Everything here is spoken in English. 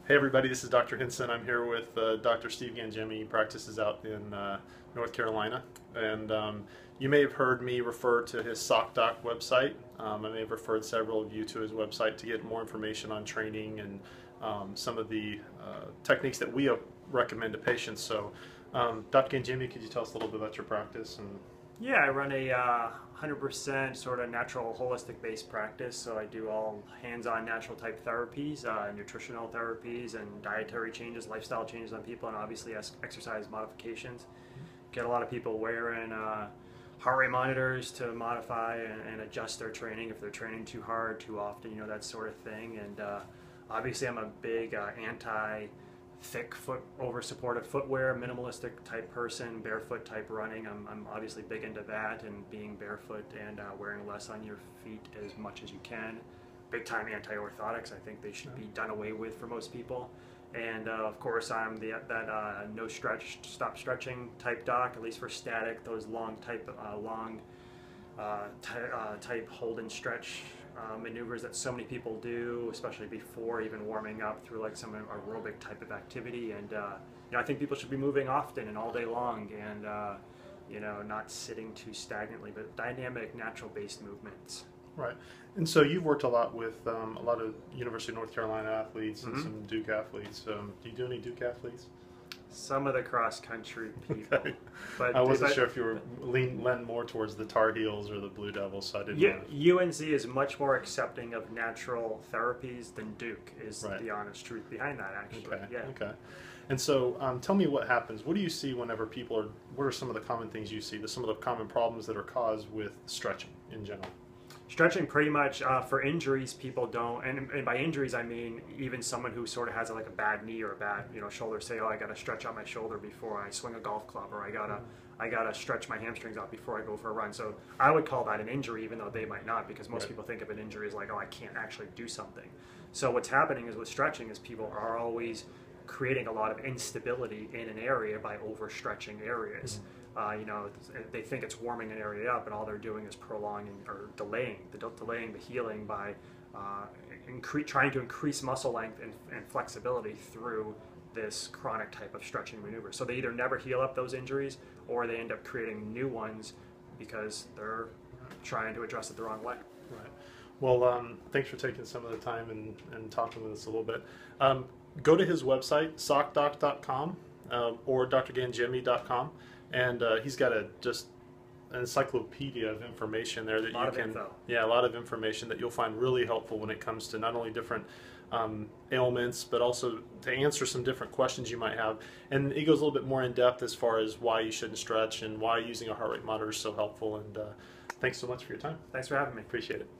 Hey everybody, this is Dr. Hinson. I'm here with Dr. Steve Gangemi. He practices out in North Carolina. And you may have heard me refer to his SockDoc website. I may have referred several of you to his website to get more information on training and some of the techniques that we recommend to patients. So Dr. Gangemi, could you tell us a little bit about your practice? Yeah, I run a 100% sort of natural holistic based practice. So I do all hands-on natural type therapies, nutritional therapies and dietary changes, lifestyle changes on people, and obviously exercise modifications. Get a lot of people wearing heart rate monitors to modify and adjust their training if they're training too hard, too often, that sort of thing. And obviously I'm a big thick foot over supportive footwear, minimalistic type person, barefoot type running. I'm obviously big into that and being barefoot and wearing less on your feet as much as you can. Big time anti-orthotics. I think they should be done away with for most people. And of course I'm that no stretch, stop stretching type doc, at least for static, those long type hold and stretch maneuvers that so many people do, especially before even warming up through like some aerobic type of activity. And I think people should be moving often and all day long, and not sitting too stagnantly, but dynamic, natural-based movements. Right. And so you've worked a lot with a lot of University of North Carolina athletes and some Duke athletes. Do you do any Duke athletes? Some of the cross-country people. Okay. But I wasn't sure if you were leaning more towards the Tar Heels or the Blue Devils, so I didn't know. UNC is much more accepting of natural therapies than Duke is the honest truth behind that, actually. Okay. Yeah. Okay. And so tell me what happens. What do you see whenever what are some of the common things you see, some of the common problems that are caused with stretching in general? Stretching pretty much for injuries, people don't, and by injuries I mean even someone who sort of has like a bad knee or a bad shoulder, say, oh, I got to stretch out my shoulder before I swing a golf club, or I gotta stretch my hamstrings out before I go for a run. So I would call that an injury, even though they might not, because most people think of an injury as like, oh, I can't actually do something. So what's happening is with stretching is people are always creating a lot of instability in an area by overstretching areas. They think it's warming an area up, and all they're doing is prolonging or delaying the healing by trying to increase muscle length and flexibility through this chronic type of stretching maneuver. So they either never heal up those injuries, or they end up creating new ones because they're trying to address it the wrong way. Right. Well, thanks for taking some of the time and talking with us a little bit. Go to his website, sockdoc.com or drgangemi.com. And he's got just an encyclopedia of information there that you can, a lot of information that you'll find really helpful when it comes to not only different ailments, but also to answer some different questions you might have. And he goes a little bit more in depth as far as why you shouldn't stretch and why using a heart rate monitor is so helpful. And thanks so much for your time. Thanks for having me. Appreciate it.